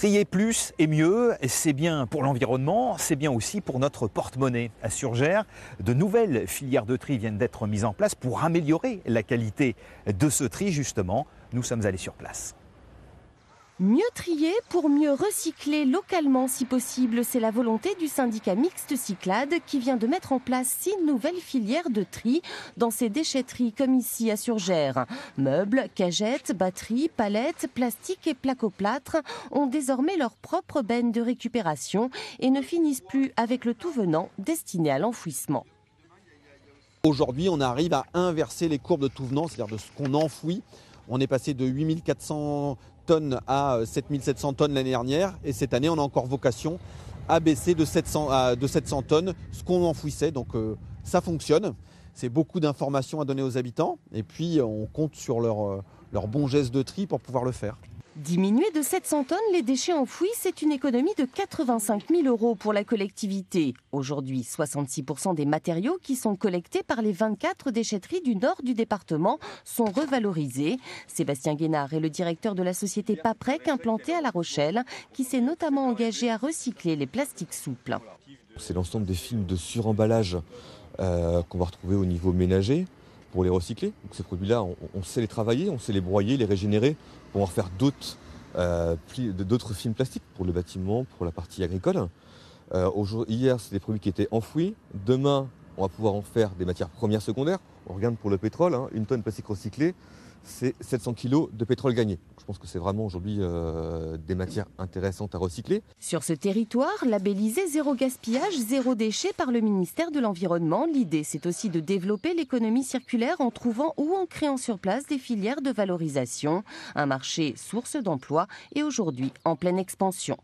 Trier plus et mieux, c'est bien pour l'environnement, c'est bien aussi pour notre porte-monnaie. À Surgères, de nouvelles filières de tri viennent d'être mises en place pour améliorer la qualité de ce tri. Justement, nous sommes allés sur place. Mieux trier pour mieux recycler localement si possible, c'est la volonté du syndicat mixte Cyclades qui vient de mettre en place 6 nouvelles filières de tri dans ces déchetteries comme ici à Surgères. Meubles, cagettes, batteries, palettes, plastiques et plaques au plâtre ont désormais leur propre benne de récupération et ne finissent plus avec le tout venant destiné à l'enfouissement. Aujourd'hui, on arrive à inverser les courbes de tout venant, c'est-à-dire de ce qu'on enfouit. On est passé de 8400 tonnes à 7700 tonnes l'année dernière et cette année on a encore vocation à baisser de 700 tonnes ce qu'on enfouissait, donc ça fonctionne. C'est beaucoup d'informations à donner aux habitants et puis on compte sur leur bon geste de tri pour pouvoir le faire. Diminuer de 700 tonnes les déchets enfouis, c'est une économie de 85 000 € pour la collectivité. Aujourd'hui, 66% des matériaux qui sont collectés par les 24 déchetteries du nord du département sont revalorisés. Sébastien Guénard est le directeur de la société Paprec implantée à La Rochelle, qui s'est notamment engagé à recycler les plastiques souples. C'est l'ensemble des films de suremballage qu'on va retrouver au niveau ménager pour les recycler. Donc ces produits-là, on sait les travailler, on sait les broyer, les régénérer pour en faire d'autres films plastiques pour le bâtiment, pour la partie agricole. Hier, c'est des produits qui étaient enfouis. Demain, on va pouvoir en faire des matières premières secondaires. On regarde pour le pétrole, une tonne de plastique recyclé, c'est 700 kg de pétrole gagné. Je pense que c'est vraiment aujourd'hui des matières intéressantes à recycler. Sur ce territoire, labellisé zéro gaspillage, zéro déchet par le ministère de l'Environnement, l'idée c'est aussi de développer l'économie circulaire en trouvant ou en créant sur place des filières de valorisation. Un marché source d'emplois et aujourd'hui en pleine expansion.